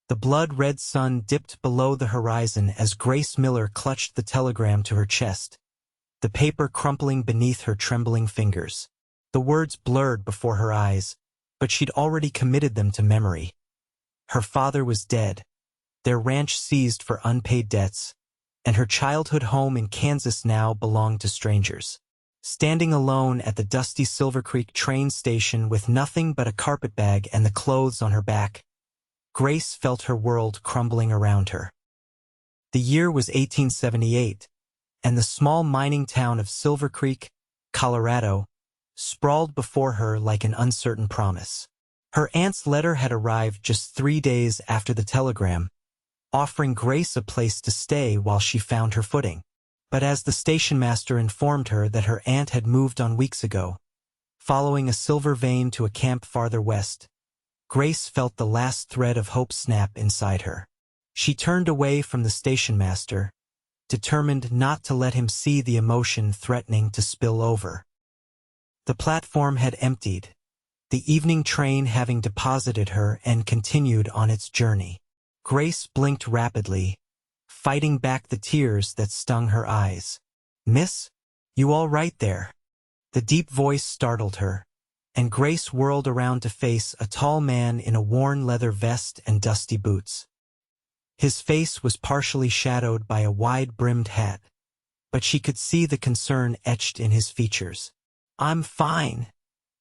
The blood-red sun dipped below the horizon as Grace Miller clutched the telegram to her chest, the paper crumpling beneath her trembling fingers. The words blurred before her eyes, but she'd already committed them to memory. Her father was dead, their ranch seized for unpaid debts, and her childhood home in Kansas now belonged to strangers. Standing alone at the dusty Silvercreek train station with nothing but a carpetbag and the clothes on her back, Grace felt her world crumbling around her. The year was 1878, and the small mining town of Silvercreek, Colorado, sprawled before her like an uncertain promise. Her aunt's letter had arrived just 3 days after the telegram, offering Grace a place to stay while she found her footing. But as the station master informed her that her aunt had moved on weeks ago, following a silver vein to a camp farther west, Grace felt the last thread of hope snap inside her. She turned away from the station master, determined not to let him see the emotion threatening to spill over. The platform had emptied, the evening train having deposited her and continued on its journey. Grace blinked rapidly, fighting back the tears that stung her eyes. "Miss, you all right there?" The deep voice startled her, and Grace whirled around to face a tall man in a worn leather vest and dusty boots. His face was partially shadowed by a wide-brimmed hat, but she could see the concern etched in his features. "I'm fine,"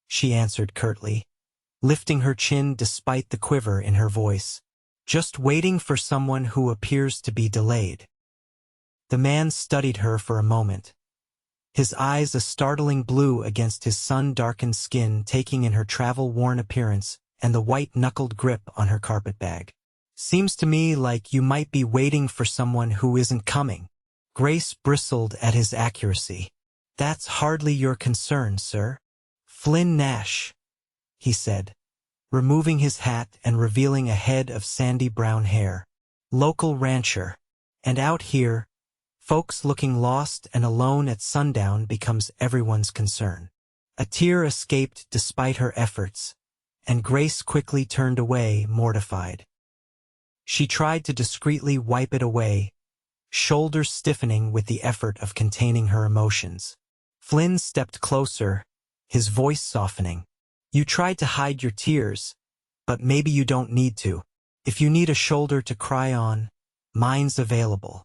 she answered curtly, lifting her chin despite the quiver in her voice. "Just waiting for someone who appears to be delayed." The man studied her for a moment, his eyes a startling blue against his sun-darkened skin, taking in her travel-worn appearance and the white-knuckled grip on her carpetbag. "Seems to me like you might be waiting for someone who isn't coming." Grace bristled at his accuracy. "That's hardly your concern, sir." "Flynn Nash," he said, removing his hat and revealing a head of sandy brown hair. "Local rancher. And out here, folks looking lost and alone at sundown becomes everyone's concern." A tear escaped despite her efforts, and Grace quickly turned away, mortified. She tried to discreetly wipe it away, shoulders stiffening with the effort of containing her emotions. Flynn stepped closer, his voice softening. "You tried to hide your tears, but maybe you don't need to. If you need a shoulder to cry on, mine's available."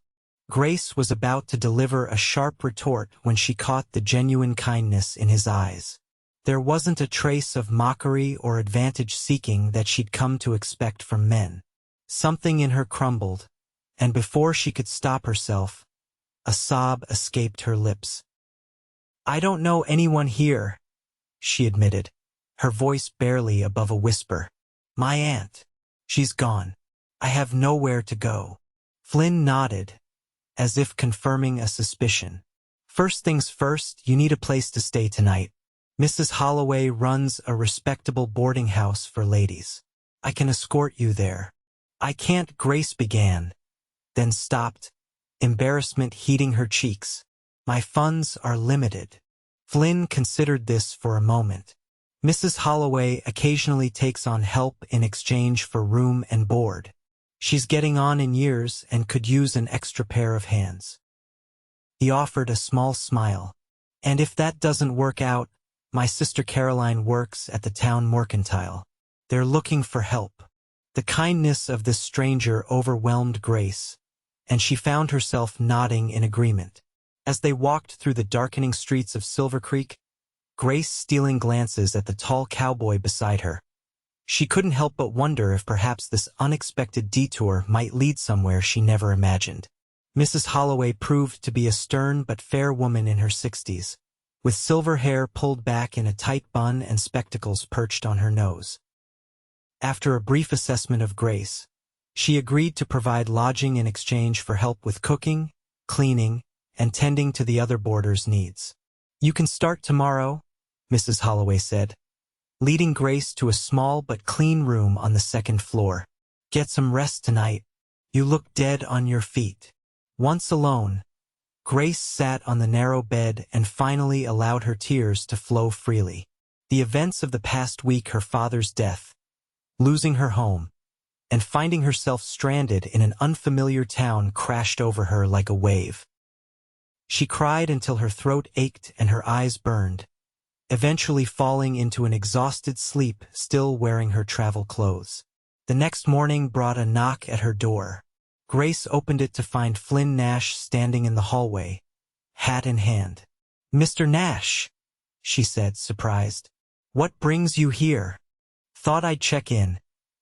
Grace was about to deliver a sharp retort when she caught the genuine kindness in his eyes. There wasn't a trace of mockery or advantage-seeking that she'd come to expect from men. Something in her crumbled, and before she could stop herself, a sob escaped her lips. "I don't know anyone here," she admitted, her voice barely above a whisper. "My aunt. She's gone. I have nowhere to go." Flynn nodded, as if confirming a suspicion. "First things first, you need a place to stay tonight. Mrs. Holloway runs a respectable boarding house for ladies. I can escort you there." "I can't," Grace began, then stopped, embarrassment heating her cheeks. "My funds are limited." Flynn considered this for a moment. "Mrs. Holloway occasionally takes on help in exchange for room and board. She's getting on in years and could use an extra pair of hands." He offered a small smile. "And if that doesn't work out, my sister Caroline works at the town mercantile. They're looking for help." The kindness of this stranger overwhelmed Grace, and she found herself nodding in agreement. As they walked through the darkening streets of Silvercreek, Grace stealing glances at the tall cowboy beside her, she couldn't help but wonder if perhaps this unexpected detour might lead somewhere she never imagined. Mrs. Holloway proved to be a stern but fair woman in her 60s, with silver hair pulled back in a tight bun and spectacles perched on her nose. After a brief assessment of Grace, she agreed to provide lodging in exchange for help with cooking, cleaning, and tending to the other boarders' needs. "You can start tomorrow," Mrs. Holloway said, leading Grace to a small but clean room on the second floor. "Get some rest tonight. You look dead on your feet." Once alone, Grace sat on the narrow bed and finally allowed her tears to flow freely. The events of the past week, her father's death, losing her home, and finding herself stranded in an unfamiliar town crashed over her like a wave. She cried until her throat ached and her eyes burned, eventually falling into an exhausted sleep, still wearing her travel clothes. The next morning brought a knock at her door. Grace opened it to find Flynn Nash standing in the hallway, hat in hand. "Mr. Nash," she said, surprised. "What brings you here?" "Thought I'd check in,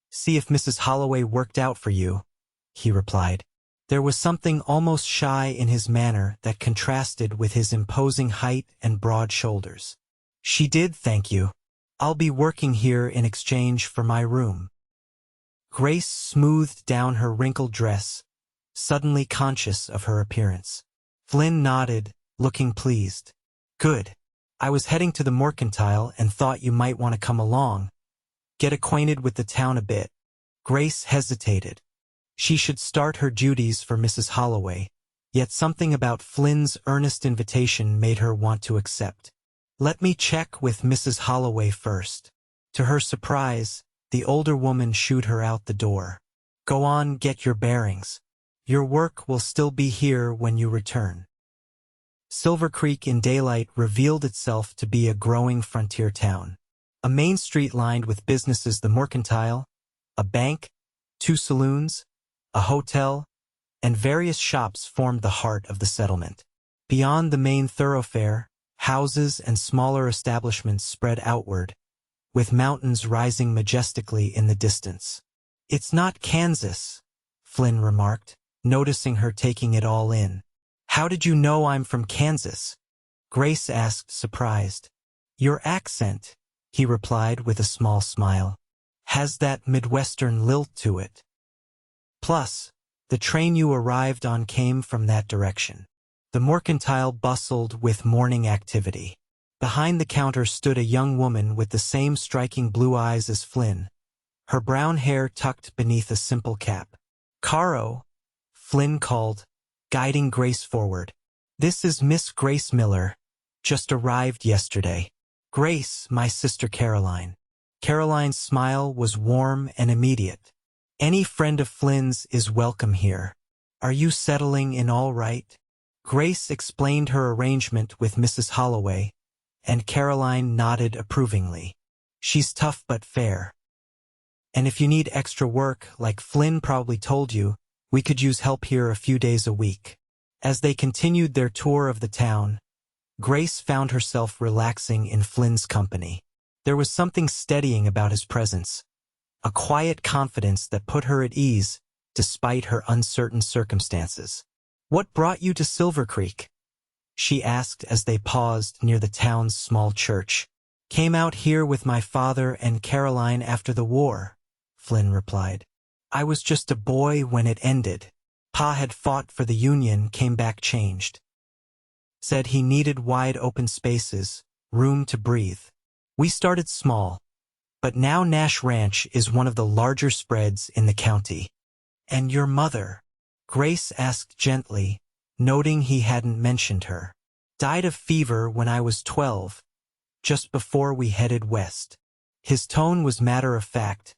see if Mrs. Holloway worked out for you," he replied. There was something almost shy in his manner that contrasted with his imposing height and broad shoulders. "She did, thank you. I'll be working here in exchange for my room." Grace smoothed down her wrinkled dress, suddenly conscious of her appearance. Flynn nodded, looking pleased. "Good. I was heading to the Mercantile and thought you might want to come along, get acquainted with the town a bit." Grace hesitated. She should start her duties for Mrs. Holloway, yet something about Flynn's earnest invitation made her want to accept. "Let me check with Mrs. Holloway first." To her surprise, the older woman shooed her out the door. "Go on, get your bearings. Your work will still be here when you return." Silvercreek in daylight revealed itself to be a growing frontier town. A main street lined with businesses, the Mercantile, a bank, 2 saloons, a hotel, and various shops formed the heart of the settlement. Beyond the main thoroughfare, houses and smaller establishments spread outward, with mountains rising majestically in the distance. "It's not Kansas," Flynn remarked, noticing her taking it all in. "How did you know I'm from Kansas?" Grace asked, surprised. "Your accent," he replied with a small smile, "has that Midwestern lilt to it. Plus, the train you arrived on came from that direction." The Mercantile bustled with morning activity. Behind the counter stood a young woman with the same striking blue eyes as Flynn, her brown hair tucked beneath a simple cap. "Caro," Flynn called, guiding Grace forward. "This is Miss Grace Miller, just arrived yesterday." "Grace, my sister Caroline." Caroline's smile was warm and immediate. "Any friend of Flynn's is welcome here. Are you settling in all right?" Grace explained her arrangement with Mrs. Holloway, and Caroline nodded approvingly. "She's tough but fair. And if you need extra work, like Flynn probably told you, we could use help here a few days a week." As they continued their tour of the town, Grace found herself relaxing in Flynn's company. There was something steadying about his presence, a quiet confidence that put her at ease despite her uncertain circumstances. "What brought you to Silvercreek?" she asked as they paused near the town's small church. "Came out here with my father and Caroline after the war," Flynn replied. "I was just a boy when it ended. Pa had fought for the Union, came back changed. Said he needed wide open spaces, room to breathe. We started small, but now Nash Ranch is one of the larger spreads in the county." "And your mother?" Grace asked gently, noting he hadn't mentioned her. "Died of fever when I was 12, just before we headed west." His tone was matter-of-fact,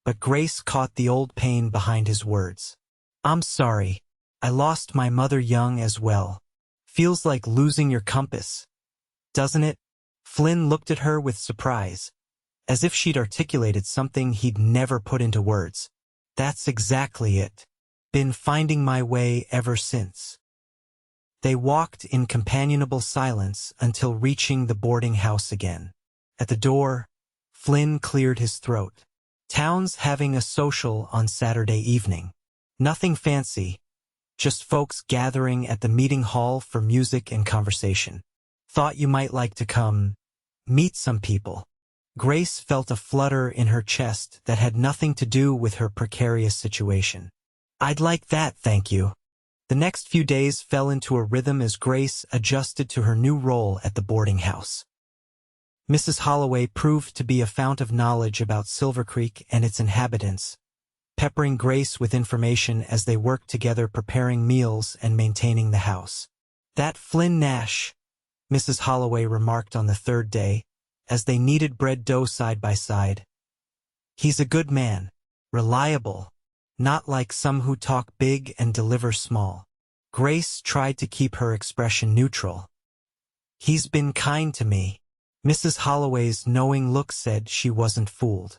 but Grace caught the old pain behind his words. "I'm sorry. I lost my mother young as well. Feels like losing your compass, doesn't it?" Flynn looked at her with surprise, as if she'd articulated something he'd never put into words. "That's exactly it. Been finding my way ever since." They walked in companionable silence until reaching the boarding house again. At the door, Flynn cleared his throat. "Town's having a social on Saturday evening. Nothing fancy, just folks gathering at the meeting hall for music and conversation. Thought you might like to come, meet some people." Grace felt a flutter in her chest that had nothing to do with her precarious situation. "I'd like that, thank you." The next few days fell into a rhythm as Grace adjusted to her new role at the boarding house. Mrs. Holloway proved to be a fount of knowledge about Silvercreek and its inhabitants, peppering Grace with information as they worked together preparing meals and maintaining the house. "That Flynn Nash," Mrs. Holloway remarked on the third day, as they kneaded bread dough side by side. "He's a good man. reliable, not like some who talk big and deliver small. Grace tried to keep her expression neutral. He's been kind to me. Mrs. Holloway's knowing look said she wasn't fooled.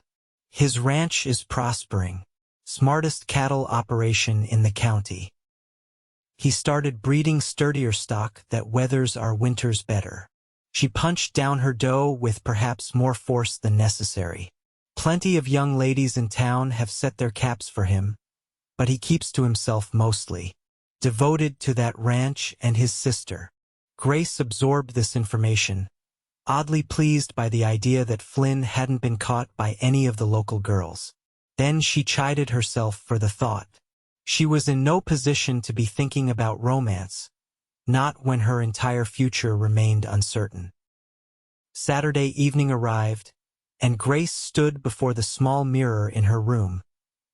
His ranch is prospering. Smartest cattle operation in the county. He started breeding sturdier stock that weathers our winters better. She punched down her dough with perhaps more force than necessary. Plenty of young ladies in town have set their caps for him, but he keeps to himself mostly. Devoted to that ranch and his sister. Grace absorbed this information, oddly pleased by the idea that Flynn hadn't been caught by any of the local girls. Then she chided herself for the thought. She was in no position to be thinking about romance, not when her entire future remained uncertain. Saturday evening arrived, and Grace stood before the small mirror in her room,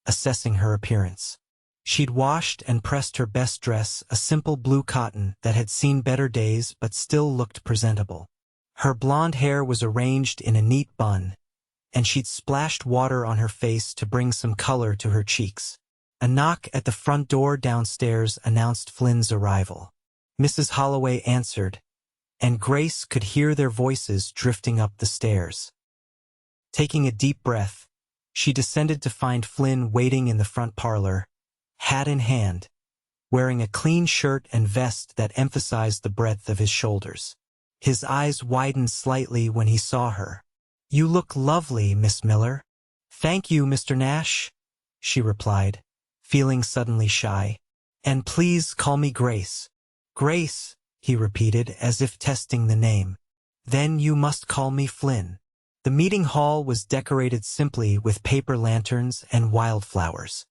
assessing her appearance. She'd washed and pressed her best dress, a simple blue cotton that had seen better days but still looked presentable. Her blonde hair was arranged in a neat bun, and she'd splashed water on her face to bring some color to her cheeks. A knock at the front door downstairs announced Flynn's arrival. Mrs. Holloway answered, and Grace could hear their voices drifting up the stairs. Taking a deep breath, she descended to find Flynn waiting in the front parlor, hat in hand, wearing a clean shirt and vest that emphasized the breadth of his shoulders. His eyes widened slightly when he saw her. "You look lovely, Miss Miller." "Thank you, Mr. Nash," she replied, feeling suddenly shy. "And please call me Grace." "Grace," he repeated, as if testing the name. "Then you must call me Flynn." The meeting hall was decorated simply with paper lanterns and wildflowers.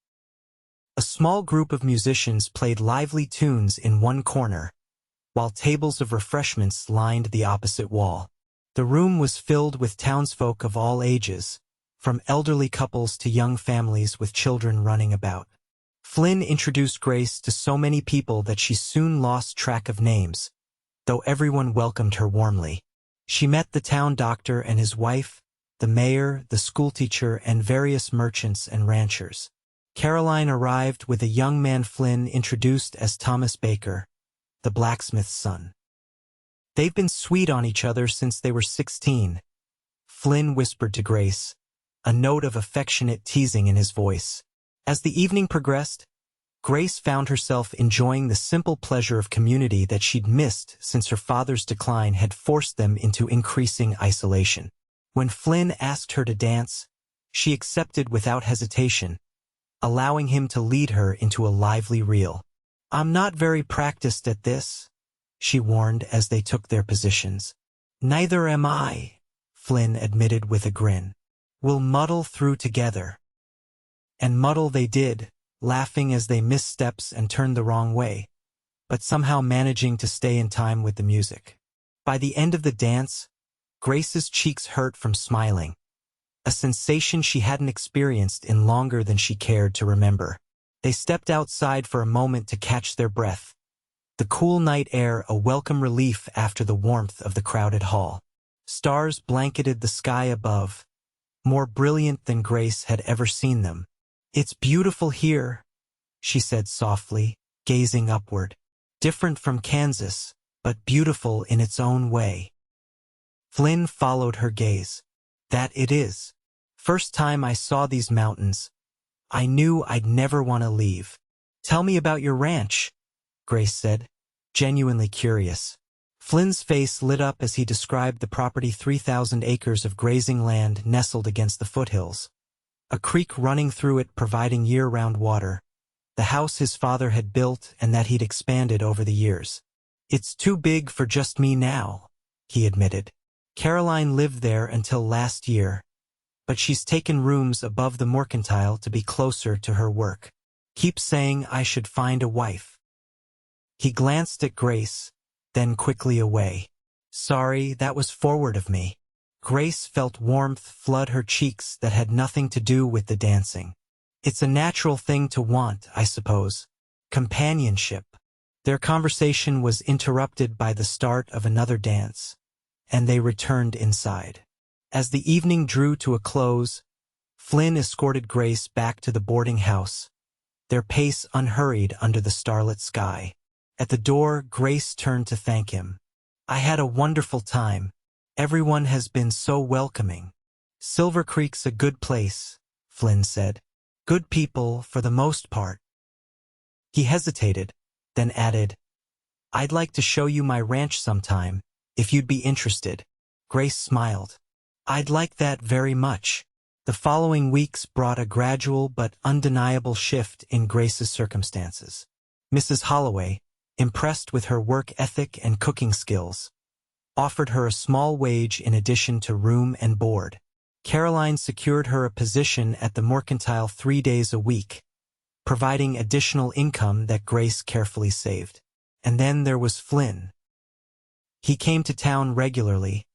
A small group of musicians played lively tunes in one corner, while tables of refreshments lined the opposite wall. The room was filled with townsfolk of all ages, from elderly couples to young families with children running about. Flynn introduced Grace to so many people that she soon lost track of names, though everyone welcomed her warmly. She met the town doctor and his wife, the mayor, the schoolteacher, and various merchants and ranchers. Caroline arrived with a young man Flynn introduced as Thomas Baker, the blacksmith's son. "They've been sweet on each other since they were 16, Flynn whispered to Grace, a note of affectionate teasing in his voice. As the evening progressed, Grace found herself enjoying the simple pleasure of community that she'd missed since her father's decline had forced them into increasing isolation. When Flynn asked her to dance, she accepted without hesitation, allowing him to lead her into a lively reel. "I'm not very practiced at this," she warned as they took their positions. "Neither am I," Flynn admitted with a grin. "We'll muddle through together." And muddle they did, laughing as they missed steps and turned the wrong way, but somehow managing to stay in time with the music. By the end of the dance, Grace's cheeks hurt from smiling, a sensation she hadn't experienced in longer than she cared to remember. They stepped outside for a moment to catch their breath, the cool night air a welcome relief after the warmth of the crowded hall. Stars blanketed the sky above, more brilliant than Grace had ever seen them. "It's beautiful here," she said softly, gazing upward. "Different from Kansas, but beautiful in its own way." Flynn followed her gaze. "That it is. First time I saw these mountains, I knew I'd never want to leave." "Tell me about your ranch," Grace said, genuinely curious. Flynn's face lit up as he described the property, 3,000 acres of grazing land nestled against the foothills, a creek running through it providing year-round water, the house his father had built and that he'd expanded over the years. "It's too big for just me now," he admitted. "Caroline lived there until last year, but she's taken rooms above the mercantile to be closer to her work. Keep saying I should find a wife." He glanced at Grace, then quickly away. "Sorry, that was forward of me." Grace felt warmth flood her cheeks that had nothing to do with the dancing. "It's a natural thing to want, I suppose. Companionship." Their conversation was interrupted by the start of another dance, and they returned inside. As the evening drew to a close, Flynn escorted Grace back to the boarding house, their pace unhurried under the starlit sky. At the door, Grace turned to thank him. "I had a wonderful time. Everyone has been so welcoming." "Silvercreek's a good place," Flynn said. "Good people for the most part." He hesitated, then added, "I'd like to show you my ranch sometime, if you'd be interested." Grace smiled. "I'd like that very much." The following weeks brought a gradual but undeniable shift in Grace's circumstances. Mrs. Holloway, impressed with her work ethic and cooking skills, offered her a small wage in addition to room and board. Caroline secured her a position at the Mercantile 3 days a week, providing additional income that Grace carefully saved. And then there was Flynn. He came to town regularly,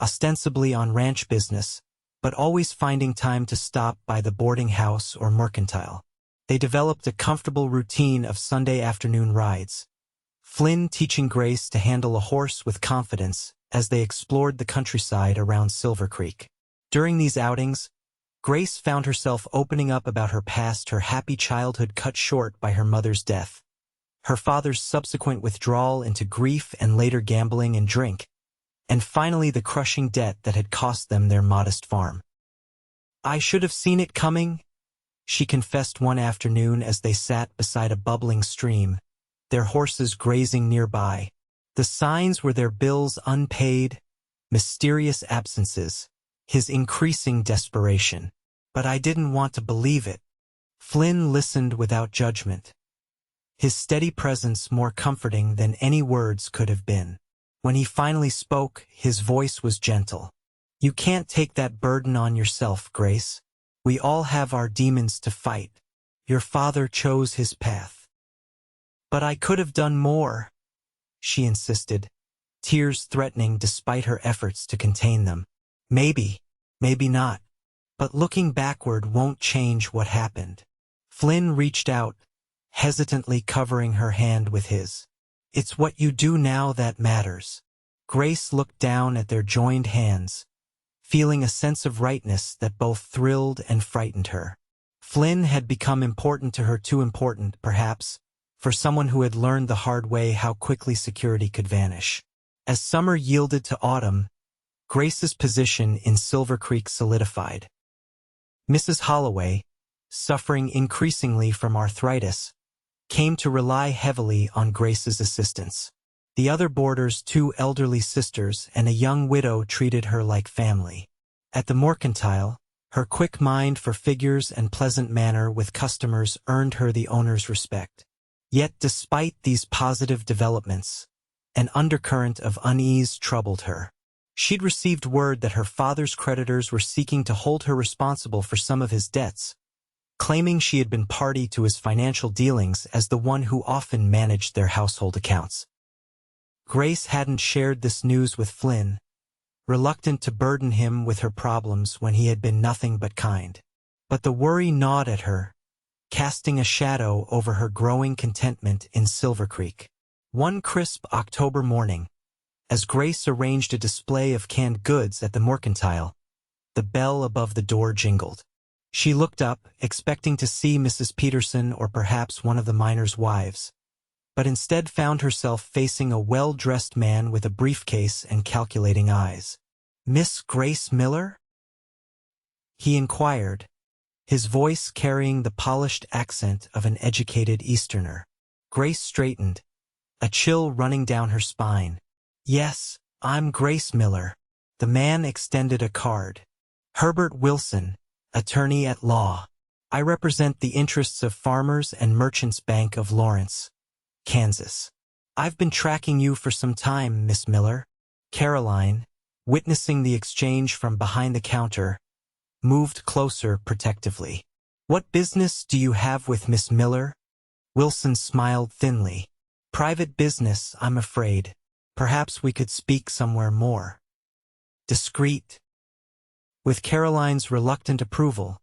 ostensibly on ranch business, but always finding time to stop by the boarding house or Mercantile. They developed a comfortable routine of Sunday afternoon rides, Flynn teaching Grace to handle a horse with confidence as they explored the countryside around Silvercreek. During these outings, Grace found herself opening up about her past, her happy childhood cut short by her mother's death, her father's subsequent withdrawal into grief and later gambling and drink, and finally the crushing debt that had cost them their modest farm. "I should have seen it coming," she confessed one afternoon as they sat beside a bubbling stream, their horses grazing nearby. The signs were their bills unpaid, mysterious absences, his increasing desperation. "But I didn't want to believe it." Flynn listened without judgment, his steady presence more comforting than any words could have been. When he finally spoke, his voice was gentle. "You can't take that burden on yourself, Grace. We all have our demons to fight. Your father chose his path." "But I could have done more," she insisted, tears threatening despite her efforts to contain them. "Maybe, maybe not. But looking backward won't change what happened." Flynn reached out, hesitantly covering her hand with his. "It's what you do now that matters." Grace looked down at their joined hands, feeling a sense of rightness that both thrilled and frightened her. Flynn had become important to her, too important, perhaps, for someone who had learned the hard way how quickly security could vanish. As summer yielded to autumn, Grace's position in Silvercreek solidified. Mrs. Holloway, suffering increasingly from arthritis, came to rely heavily on Grace's assistance. The other boarders, 2 elderly sisters and a young widow, treated her like family. At the Mercantile, her quick mind for figures and pleasant manner with customers earned her the owner's respect. Yet despite these positive developments, an undercurrent of unease troubled her. She'd received word that her father's creditors were seeking to hold her responsible for some of his debts, claiming she had been party to his financial dealings as the one who often managed their household accounts. Grace hadn't shared this news with Flynn, reluctant to burden him with her problems when he had been nothing but kind. But the worry gnawed at her, casting a shadow over her growing contentment in Silvercreek. One crisp October morning, as Grace arranged a display of canned goods at the Mercantile, the bell above the door jingled. She looked up, expecting to see Mrs. Peterson or perhaps one of the miners' wives, but instead found herself facing a well-dressed man with a briefcase and calculating eyes. "Miss Grace Miller?" he inquired, his voice carrying the polished accent of an educated Easterner. Grace straightened, a chill running down her spine. "Yes, I'm Grace Miller." The man extended a card. "Herbert Wilson, attorney at law. I represent the interests of Farmers and Merchants Bank of Lawrence, Kansas. I've been tracking you for some time, Miss Miller." Caroline, witnessing the exchange from behind the counter, moved closer protectively. "What business do you have with Miss Miller?" Wilson smiled thinly. "Private business, I'm afraid. Perhaps we could speak somewhere more discreet." With Caroline's reluctant approval,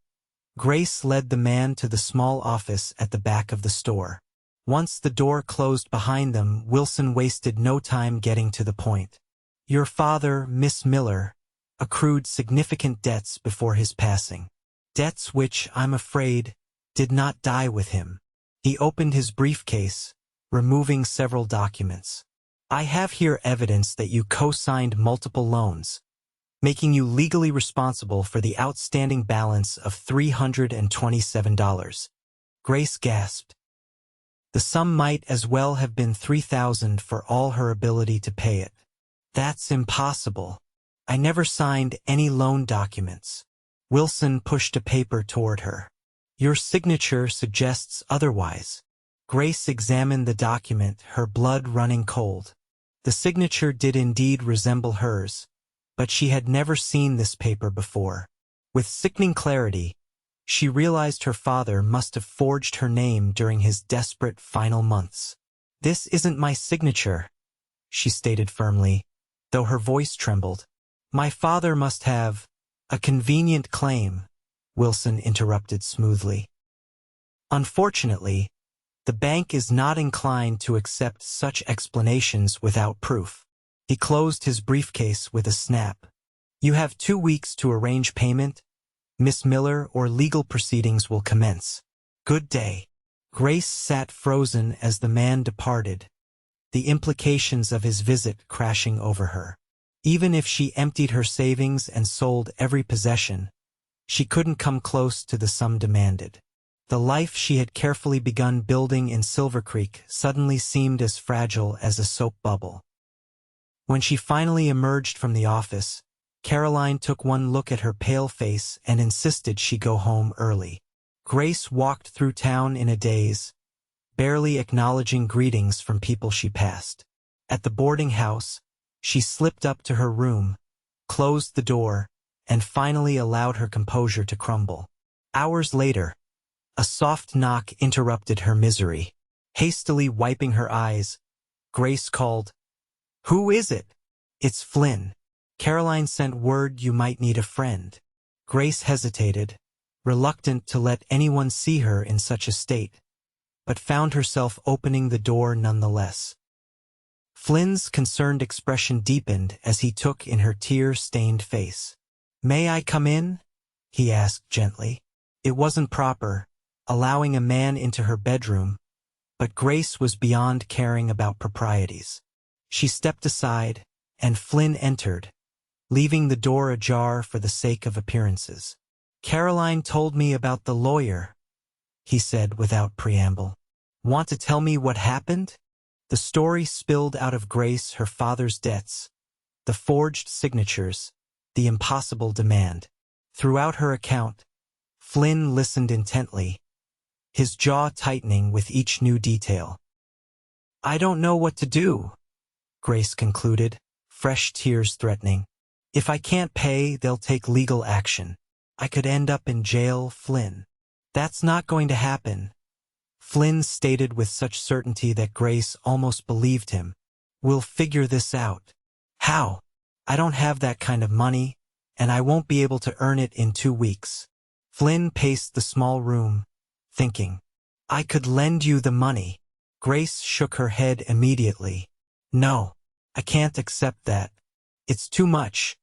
Grace led the man to the small office at the back of the store. Once the door closed behind them, Wilson wasted no time getting to the point. "Your father, Miss Miller, accrued significant debts before his passing. Debts which, I'm afraid, did not die with him. He opened his briefcase, removing several documents. I have here evidence that you co-signed multiple loans, making you legally responsible for the outstanding balance of $327. Grace gasped. The sum might as well have been $3,000 for all her ability to pay it. That's impossible. I never signed any loan documents. Wilson pushed a paper toward her. Your signature suggests otherwise. Grace examined the document, her blood running cold. The signature did indeed resemble hers, but she had never seen this paper before. With sickening clarity, she realized her father must have forged her name during his desperate final months. This isn't my signature, she stated firmly, though her voice trembled. My father must have a convenient claim, Wilson interrupted smoothly. Unfortunately, the bank is not inclined to accept such explanations without proof. He closed his briefcase with a snap. You have 2 weeks to arrange payment, Miss Miller, or legal proceedings will commence. Good day. Grace sat frozen as the man departed, the implications of his visit crashing over her. Even if she emptied her savings and sold every possession, she couldn't come close to the sum demanded. The life she had carefully begun building in Silvercreek suddenly seemed as fragile as a soap bubble. When she finally emerged from the office, Caroline took one look at her pale face and insisted she go home early. Grace walked through town in a daze, barely acknowledging greetings from people she passed. At the boarding house, she slipped up to her room, closed the door, and finally allowed her composure to crumble. Hours later, a soft knock interrupted her misery. Hastily wiping her eyes, Grace called, "Who is it?" "It's Flynn. Caroline sent word you might need a friend." Grace hesitated, reluctant to let anyone see her in such a state, but found herself opening the door nonetheless. Flynn's concerned expression deepened as he took in her tear-stained face. "May I come in?" he asked gently. It wasn't proper, allowing a man into her bedroom, but Grace was beyond caring about proprieties. She stepped aside, and Flynn entered, leaving the door ajar for the sake of appearances. "Caroline told me about the lawyer," he said without preamble. "Want to tell me what happened?" The story spilled out of Grace: her father's debts, the forged signatures, the impossible demand. Throughout her account, Flynn listened intently, his jaw tightening with each new detail. "I don't know what to do," Grace concluded, fresh tears threatening. "If I can't pay, they'll take legal action. I could end up in jail, Flynn." "That's not going to happen," Flynn stated with such certainty that Grace almost believed him. "We'll figure this out." "How?" "I don't have that kind of money, and I won't be able to earn it in 2 weeks. Flynn paced the small room, thinking. "I could lend you the money." Grace shook her head immediately. "No, I can't accept that. It's too much,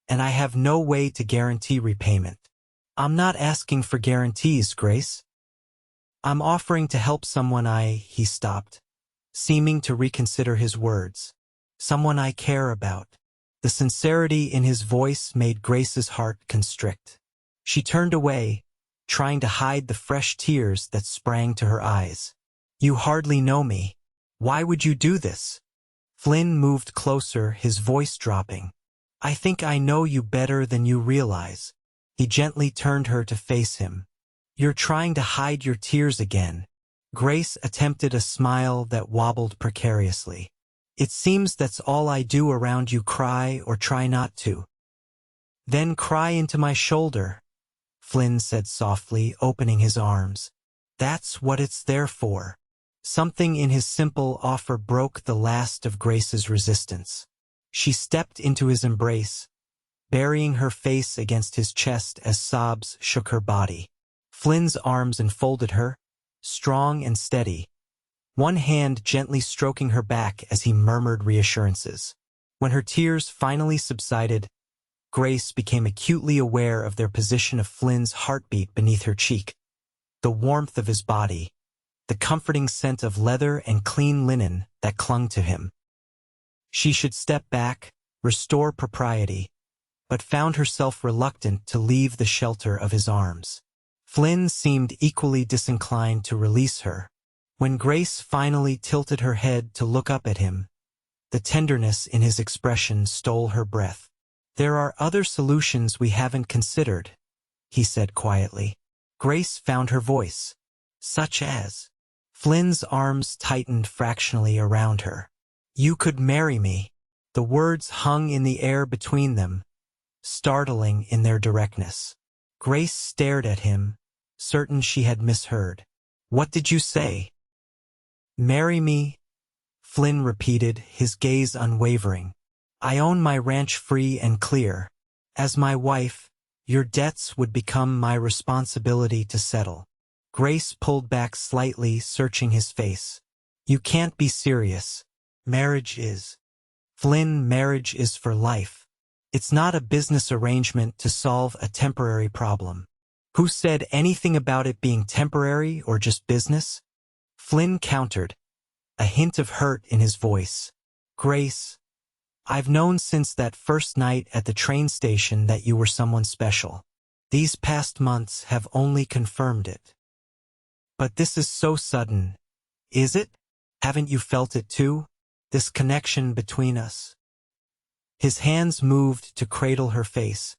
and I have no way to guarantee repayment." "I'm not asking for guarantees, Grace. I'm offering to help someone He stopped, seeming to reconsider his words. "Someone I care about." The sincerity in his voice made Grace's heart constrict. She turned away, trying to hide the fresh tears that sprang to her eyes. "You hardly know me. Why would you do this?" Flynn moved closer, his voice dropping. "I think I know you better than you realize." He gently turned her to face him. "You're trying to hide your tears again." Grace attempted a smile that wobbled precariously. "It seems that's all I do around you, cry or try not to." "Then cry into my shoulder," Flynn said softly, opening his arms. "That's what it's there for." Something in his simple offer broke the last of Grace's resistance. She stepped into his embrace, burying her face against his chest as sobs shook her body. Flynn's arms enfolded her, strong and steady, one hand gently stroking her back as he murmured reassurances. When her tears finally subsided, Grace became acutely aware of their position of Flynn's heartbeat beneath her cheek, the warmth of his body, the comforting scent of leather and clean linen that clung to him. She should step back, restore propriety, but found herself reluctant to leave the shelter of his arms. Flynn seemed equally disinclined to release her. When Grace finally tilted her head to look up at him, the tenderness in his expression stole her breath. "There are other solutions we haven't considered," he said quietly. Grace found her voice. "Such as?" Flynn's arms tightened fractionally around her. "You could marry me." The words hung in the air between them, startling in their directness. Grace stared at him, certain she had misheard. "What did you say?" "Marry me," Flynn repeated, his gaze unwavering. "I own my ranch free and clear. As my wife, your debts would become my responsibility to settle." Grace pulled back slightly, searching his face. "You can't be serious. Marriage is." "Flynn, marriage is for life. It's not a business arrangement to solve a temporary problem." "Who said anything about it being temporary or just business?" Flynn countered, a hint of hurt in his voice. "Grace, I've known since that first night at the train station that you were someone special. These past months have only confirmed it. But this is so sudden, is it? Haven't you felt it too? This connection between us?" His hands moved to cradle her face,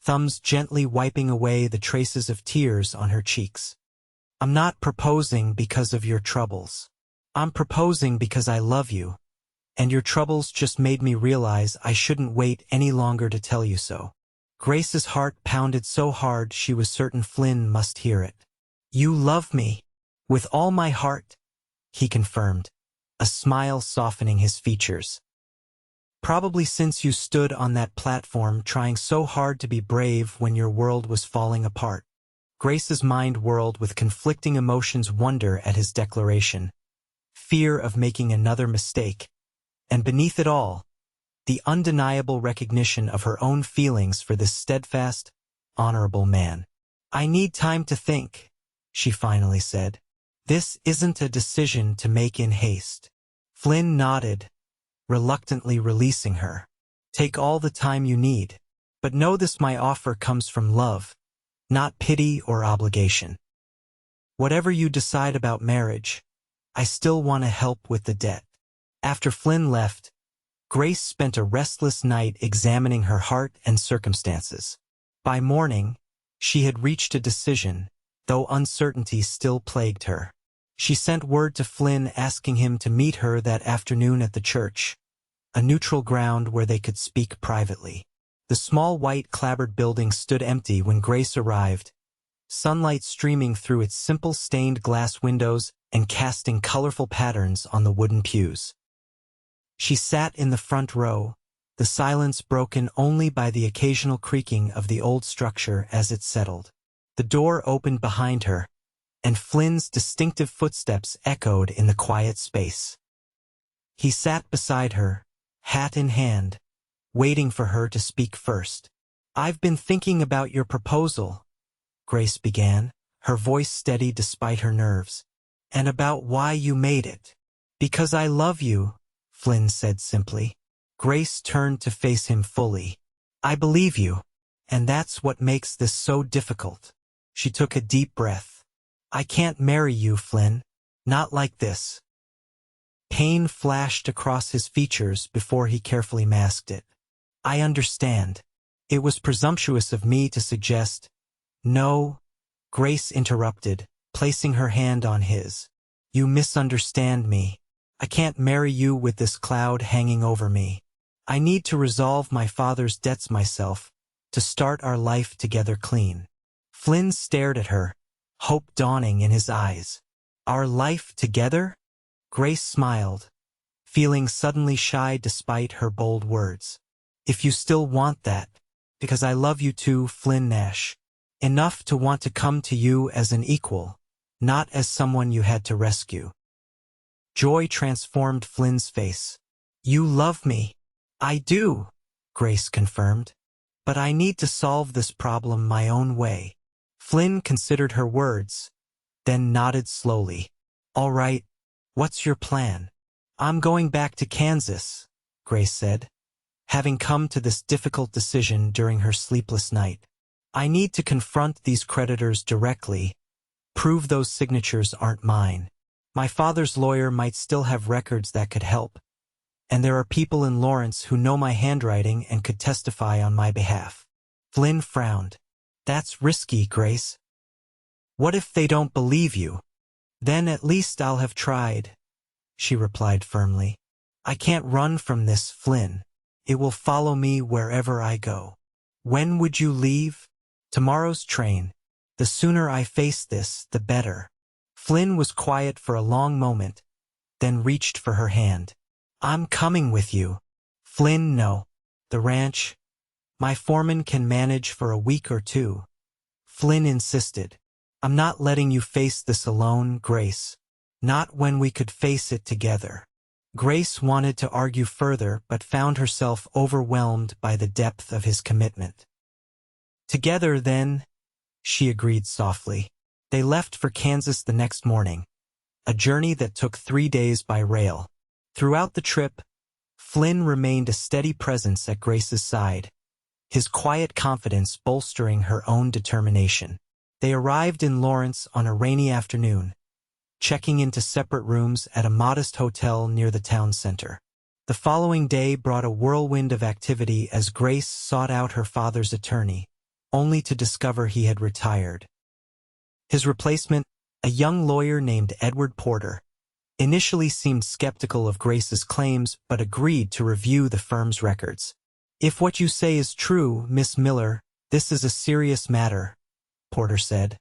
thumbs gently wiping away the traces of tears on her cheeks. "I'm not proposing because of your troubles. I'm proposing because I love you, and your troubles just made me realize I shouldn't wait any longer to tell you so." Grace's heart pounded so hard she was certain Flynn must hear it. "You love me." "With all my heart," he confirmed, a smile softening his features. "Probably since you stood on that platform trying so hard to be brave when your world was falling apart." Grace's mind whirled with conflicting emotions, wonder at his declaration, fear of making another mistake, and beneath it all, the undeniable recognition of her own feelings for this steadfast, honorable man. "I need time to think," she finally said. "This isn't a decision to make in haste." Flynn nodded, reluctantly releasing her. "Take all the time you need. But know this: my offer comes from love, not pity or obligation. Whatever you decide about marriage, I still want to help with the debt." After Flynn left, Grace spent a restless night examining her heart and circumstances. By morning, she had reached a decision, though uncertainty still plagued her. She sent word to Flynn asking him to meet her that afternoon at the church, a neutral ground where they could speak privately. The small white clapboard building stood empty when Grace arrived, sunlight streaming through its simple stained glass windows and casting colorful patterns on the wooden pews. She sat in the front row, the silence broken only by the occasional creaking of the old structure as it settled. The door opened behind her, and Flynn's distinctive footsteps echoed in the quiet space. He sat beside her, hat in hand, waiting for her to speak first. "I've been thinking about your proposal," Grace began, her voice steady despite her nerves. "And about why you made it." "Because I love you," Flynn said simply. Grace turned to face him fully. "I believe you, and that's what makes this so difficult." She took a deep breath. "I can't marry you, Flynn. Not like this." Pain flashed across his features before he carefully masked it. "I understand. It was presumptuous of me to suggest—" "No," Grace interrupted, placing her hand on his. "You misunderstand me. I can't marry you with this cloud hanging over me. I need to resolve my father's debts myself, to start our life together clean." Flynn stared at her, hope dawning in his eyes. "Our life together?" Grace smiled, feeling suddenly shy despite her bold words. "If you still want that, because I love you too, Flynn Nash. Enough to want to come to you as an equal, not as someone you had to rescue." Joy transformed Flynn's face. "You love me." "I do," Grace confirmed. But I need to solve this problem my own way. Flynn considered her words, then nodded slowly. All right, what's your plan? I'm going back to Kansas, Grace said, having come to this difficult decision during her sleepless night. I need to confront these creditors directly, prove those signatures aren't mine. My father's lawyer might still have records that could help, and there are people in Lawrence who know my handwriting and could testify on my behalf. Flynn frowned. That's risky, Grace. What if they don't believe you? Then at least I'll have tried, she replied firmly. I can't run from this, Flynn. It will follow me wherever I go. When would you leave? Tomorrow's train. The sooner I face this, the better. Flynn was quiet for a long moment, then reached for her hand. I'm coming with you. Flynn, no. The ranch. My foreman can manage for a week or two. Flynn insisted. I'm not letting you face this alone, Grace. Not when we could face it together. Grace wanted to argue further but found herself overwhelmed by the depth of his commitment. Together, then, she agreed softly. They left for Kansas the next morning, a journey that took 3 days by rail. Throughout the trip, Flynn remained a steady presence at Grace's side, his quiet confidence bolstering her own determination. They arrived in Lawrence on a rainy afternoon, checking into separate rooms at a modest hotel near the town center. The following day brought a whirlwind of activity as Grace sought out her father's attorney, only to discover he had retired. His replacement, a young lawyer named Edward Porter, initially seemed skeptical of Grace's claims but agreed to review the firm's records. If what you say is true, Miss Miller, this is a serious matter, Porter said,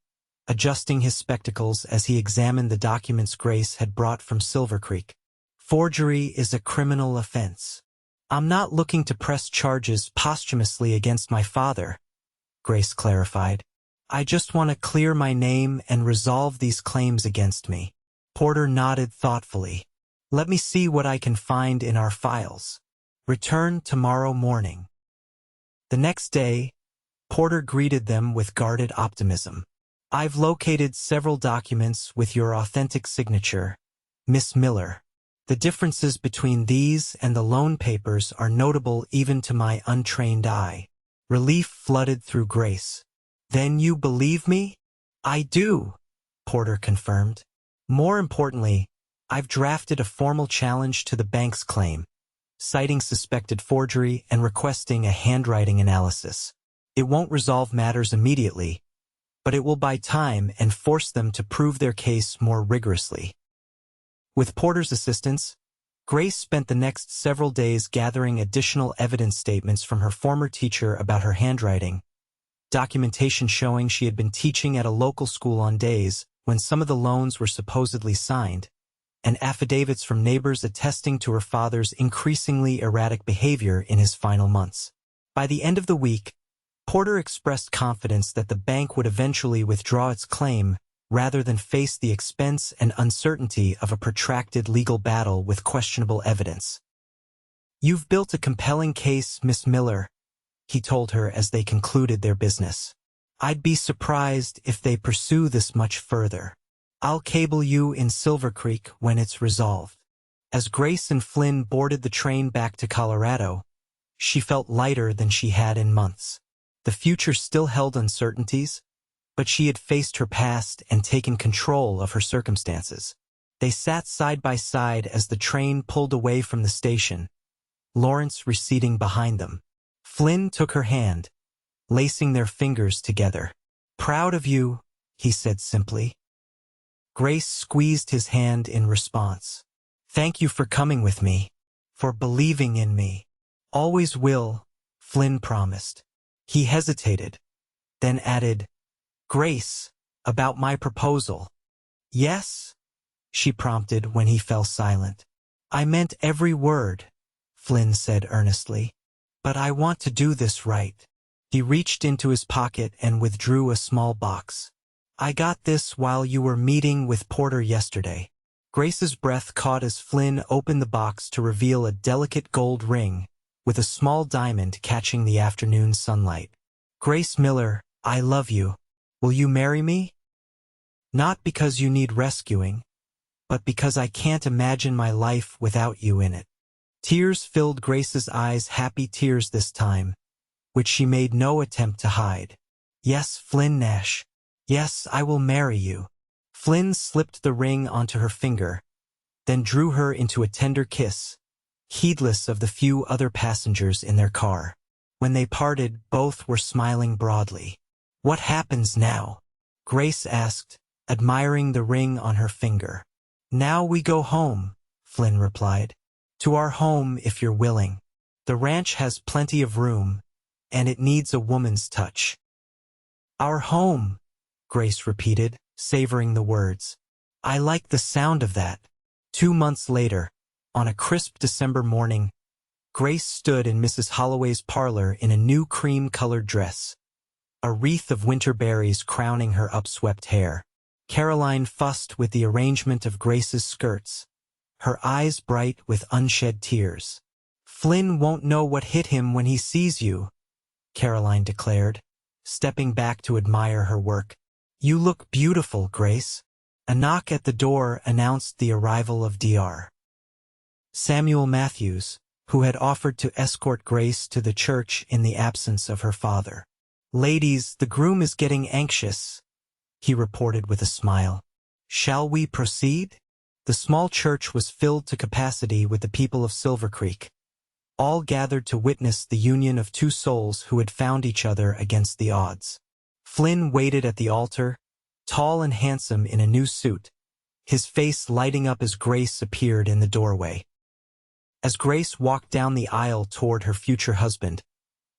adjusting his spectacles as he examined the documents Grace had brought from Silvercreek. Forgery is a criminal offense. I'm not looking to press charges posthumously against my father, Grace clarified. I just want to clear my name and resolve these claims against me. Porter nodded thoughtfully. Let me see what I can find in our files. Return tomorrow morning. The next day, Porter greeted them with guarded optimism. I've located several documents with your authentic signature, Miss Miller. The differences between these and the loan papers are notable even to my untrained eye. Relief flooded through Grace. Then you believe me? I do, Porter confirmed. More importantly, I've drafted a formal challenge to the bank's claim, citing suspected forgery and requesting a handwriting analysis. It won't resolve matters immediately, but it will buy time and force them to prove their case more rigorously. With Porter's assistance, Grace spent the next several days gathering additional evidence statements from her former teacher about her handwriting, documentation showing she had been teaching at a local school on days when some of the loans were supposedly signed, and affidavits from neighbors attesting to her father's increasingly erratic behavior in his final months. By the end of the week, Porter expressed confidence that the bank would eventually withdraw its claim rather than face the expense and uncertainty of a protracted legal battle with questionable evidence. You've built a compelling case, Miss Miller, he told her as they concluded their business. I'd be surprised if they pursue this much further. I'll cable you in Silvercreek when it's resolved. As Grace and Flynn boarded the train back to Colorado, she felt lighter than she had in months. The future still held uncertainties, but she had faced her past and taken control of her circumstances. They sat side by side as the train pulled away from the station, Lawrence receding behind them. Flynn took her hand, lacing their fingers together. Proud of you, he said simply. Grace squeezed his hand in response. Thank you for coming with me, for believing in me. Always will, Flynn promised. He hesitated, then added, Grace, about my proposal. Yes? She prompted when he fell silent. I meant every word, Flynn said earnestly. But I want to do this right. He reached into his pocket and withdrew a small box. I got this while you were meeting with Porter yesterday. Grace's breath caught as Flynn opened the box to reveal a delicate gold ring, with a small diamond catching the afternoon sunlight. Grace Miller, I love you. Will you marry me? Not because you need rescuing, but because I can't imagine my life without you in it. Tears filled Grace's eyes, happy tears this time, which she made no attempt to hide. Yes, Flynn Nash. Yes, I will marry you. Flynn slipped the ring onto her finger, then drew her into a tender kiss, heedless of the few other passengers in their car. When they parted, both were smiling broadly. What happens now? Grace asked, admiring the ring on her finger. Now we go home, Flynn replied. To our home if you're willing. The ranch has plenty of room, and it needs a woman's touch. Our home, Grace repeated, savoring the words. I like the sound of that. 2 months later, on a crisp December morning, Grace stood in Mrs. Holloway's parlor in a new cream-colored dress, a wreath of winter berries crowning her upswept hair. Caroline fussed with the arrangement of Grace's skirts, her eyes bright with unshed tears. Flynn won't know what hit him when he sees you, Caroline declared, stepping back to admire her work. You look beautiful, Grace. A knock at the door announced the arrival of Dr. Samuel Matthews, who had offered to escort Grace to the church in the absence of her father. Ladies, the groom is getting anxious, he reported with a smile. Shall we proceed? The small church was filled to capacity with the people of Silvercreek, all gathered to witness the union of two souls who had found each other against the odds. Flynn waited at the altar, tall and handsome in a new suit, his face lighting up as Grace appeared in the doorway. As Grace walked down the aisle toward her future husband,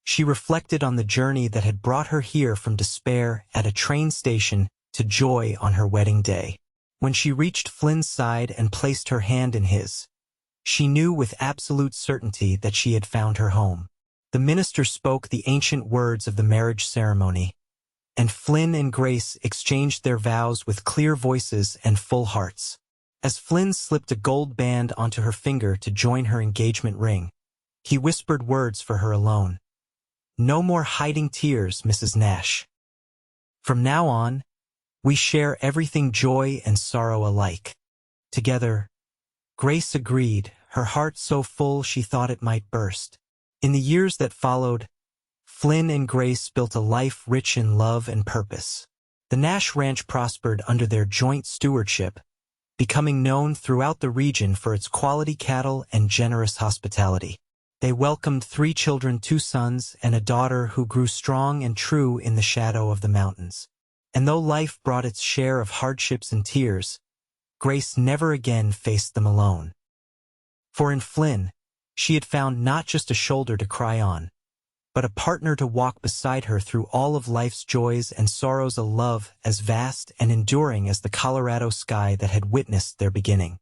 she reflected on the journey that had brought her here from despair at a train station to joy on her wedding day. When she reached Flynn's side and placed her hand in his, she knew with absolute certainty that she had found her home. The minister spoke the ancient words of the marriage ceremony, and Flynn and Grace exchanged their vows with clear voices and full hearts. As Flynn slipped a gold band onto her finger to join her engagement ring, he whispered words for her alone. No more hiding tears, Mrs. Nash. From now on, we share everything, joy and sorrow alike. Together, Grace agreed, her heart so full she thought it might burst. In the years that followed, Flynn and Grace built a life rich in love and purpose. The Nash Ranch prospered under their joint stewardship, becoming known throughout the region for its quality cattle and generous hospitality. They welcomed 3 children, 2 sons, and a daughter who grew strong and true in the shadow of the mountains. And though life brought its share of hardships and tears, Grace never again faced them alone. For in Flynn, she had found not just a shoulder to cry on, but a partner to walk beside her through all of life's joys and sorrows, a love as vast and enduring as the Colorado sky that had witnessed their beginning.